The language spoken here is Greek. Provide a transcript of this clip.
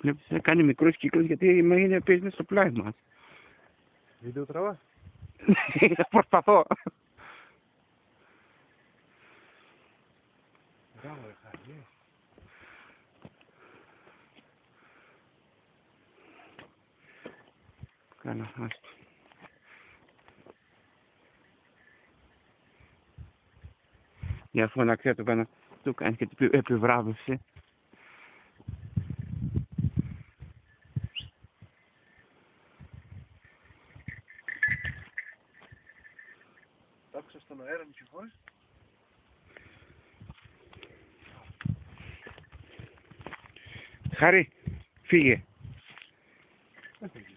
Βλέπεις, κάνει μικρούς κύκλους γιατί είναι παίζει στο πλάι μας. Βίντεο τραβάς. Προσπαθώ. Μπράβο, ρε Χάρη. Καλά, άστο. Για φώναξε το πάνω, του κάνει και την επιβράβευση. Τ' άκουσα στον αέρα μισή φορά. Χάρη, φύγε. Δεν φύγει.